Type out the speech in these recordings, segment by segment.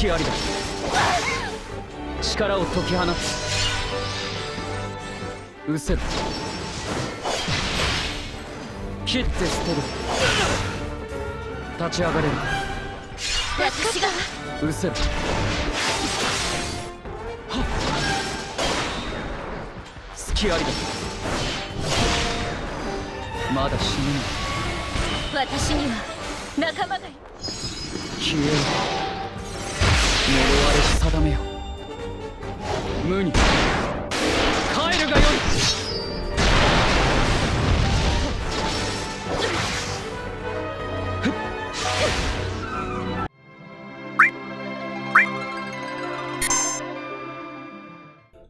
隙ありだ。力を解き放つ。失せろ。切って捨てる。立ち上がれる。私が失せろ。はっ。隙ありだ。まだ死ぬんだ。私には仲間がいる。消えろ。呪われし定めよ。無に帰るがよい。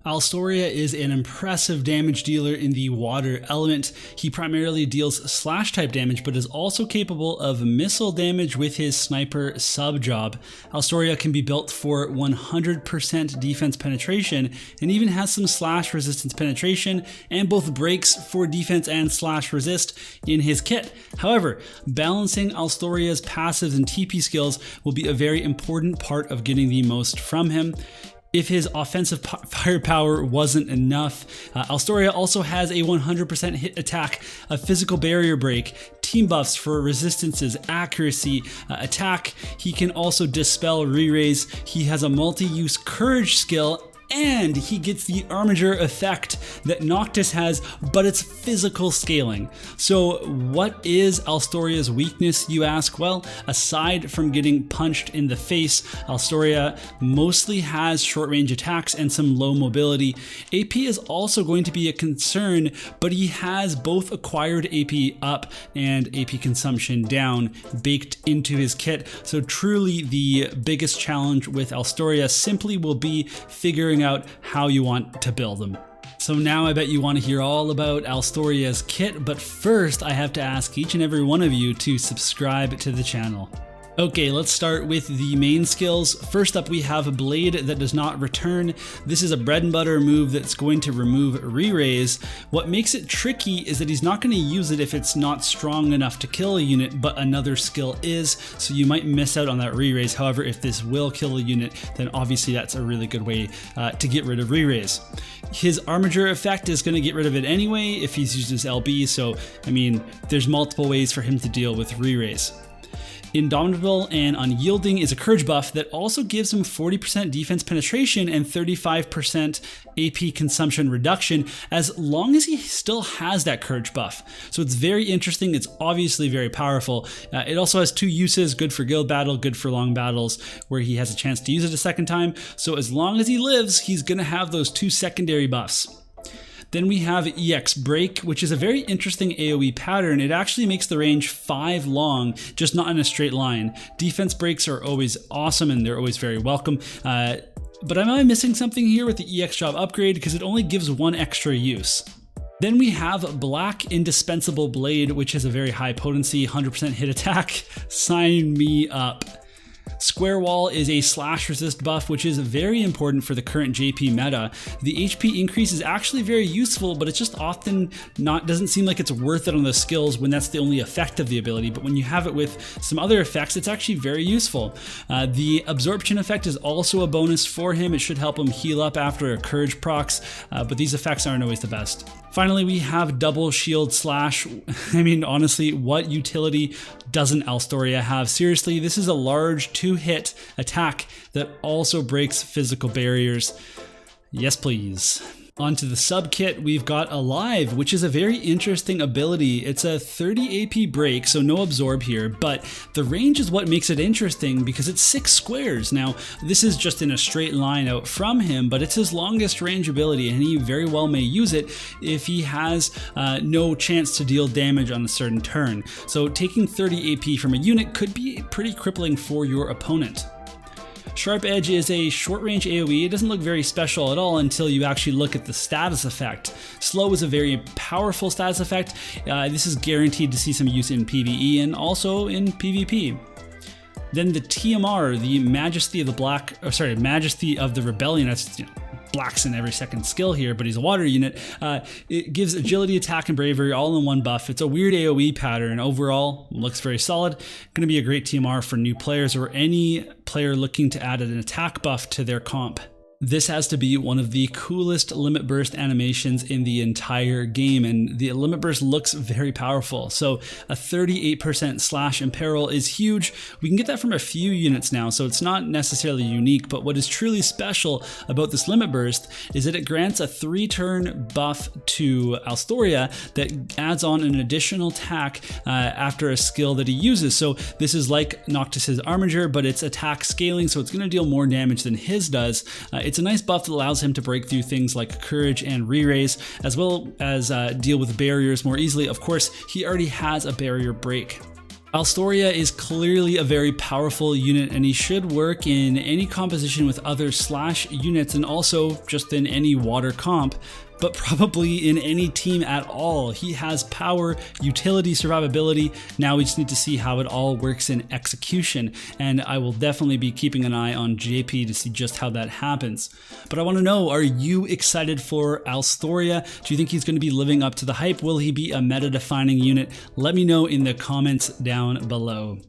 Alstoria is an impressive damage dealer in the water element. He primarily deals slash type damage, but is also capable of missile damage with his sniper sub job. Alstoria can be built for 100% defense penetration and even has some slash resistance penetration and both breaks for defense and slash resist in his kit. However, balancing Alstoria's passives and TP skills will be a very important part of getting the most from him. If his offensive firepower wasn't enough, Alstoria also has a 100% hit attack, a physical barrier break, team buffs for resistances, accuracy, attack. He can also dispel re-raise. He has a multi-use courage skill, and he gets the Armiger effect that Noctis has, but it's physical scaling. So what is Alstoria's weakness, you ask? Well, aside from getting punched in the face, Alstoria mostly has short range attacks and some low mobility. AP is also going to be a concern, but he has both acquired AP up and AP consumption down baked into his kit. So truly the biggest challenge with Alstoria simply will be figuring out how you want to build them. So now I bet you want to hear all about Alstoria's kit, but first I have to ask each and every one of you to subscribe to the channel. Okay, let's start with the main skills. First up, we have a blade that does not return. This is a bread and butter move that's going to remove re-raise. What makes it tricky is that he's not going to use it if it's not strong enough to kill a unit, but another skill is, so you might miss out on that re-raise. However, if this will kill a unit, then obviously that's a really good way to get rid of re-raise. His Armiger effect is going to get rid of it anyway if he's used his LB, so I mean, there's multiple ways for him to deal with re-raise. Indomitable and Unyielding is a courage buff that also gives him 40% defense penetration and 35% AP consumption reduction as long as he still has that courage buff. So it's very interesting. It's obviously very powerful. It also has two uses, good for guild battle, good for long battles, where he has a chance to use it a second time. So as long as he lives, he's going to have those two secondary buffs. Then we have EX Break, which is a very interesting AoE pattern. It actually makes the range 5 long, just not in a straight line. Defense breaks are always awesome and they're always very welcome. But am I missing something here with the EX Job upgrade? Because it only gives 1 extra use. Then we have Black Indispensable Blade, which has a very high potency, 100% hit attack. Sign me up. Square Wall is a slash resist buff, which is very important for the current JP meta. The HP increase is actually very useful, but it's just often doesn't seem like it's worth it on the skills when that's the only effect of the ability. But when you have it with some other effects, it's actually very useful. The absorption effect is also a bonus for him. It should help him heal up after a courage procs, but these effects aren't always the best. Finally, we have Double Shield Slash. I mean, honestly, what utility doesn't Alstoria have? Seriously, this is a large 2-hit attack that also breaks physical barriers. Yes, please. Onto the sub kit, we've got Alive, which is a very interesting ability. It's a 30 AP break, so no absorb here, but the range is what makes it interesting because it's 6 squares. Now, this is just in a straight line out from him, but it's his longest range ability, and he very well may use it if he has no chance to deal damage on a certain turn. So taking 30 AP from a unit could be pretty crippling for your opponent. Sharp Edge is a short-range AoE. It doesn't look very special at all until you actually look at the status effect. Slow is a very powerful status effect. This is guaranteed to see some use in PvE and also in PvP. Then the TMR, the Majesty of the Majesty of the Rebellion. That's blacks in every second skill here, but he's a water unit. It gives agility, attack, and bravery all in one buff. It's a weird AoE pattern. Overall, looks very solid. Going to be a great TMR for new players or any player looking to add an attack buff to their comp. This has to be one of the coolest limit burst animations in the entire game, and the limit burst looks very powerful. So a 38% slash imperil is huge. We can get that from a few units now, so it's not necessarily unique, but what is truly special about this limit burst is that it grants a 3-turn buff to Alstoria that adds on an additional attack after a skill that he uses. So this is like Noctis's Armiger, but it's attack scaling, so it's going to deal more damage than his does. It's a nice buff that allows him to break through things like courage and re-raise, as well as deal with barriers more easily. Of course, he already has a barrier break. Alstoria is clearly a very powerful unit, and he should work in any composition with other slash units and also just in any water comp, but probably in any team at all. He has power, utility, survivability. Now we just need to see how it all works in execution, and I will definitely be keeping an eye on JP to see just how that happens. But I want to know, are you excited for Alstoria? Do you think he's going to be living up to the hype? Will he be a meta-defining unit? Let me know in the comments down below.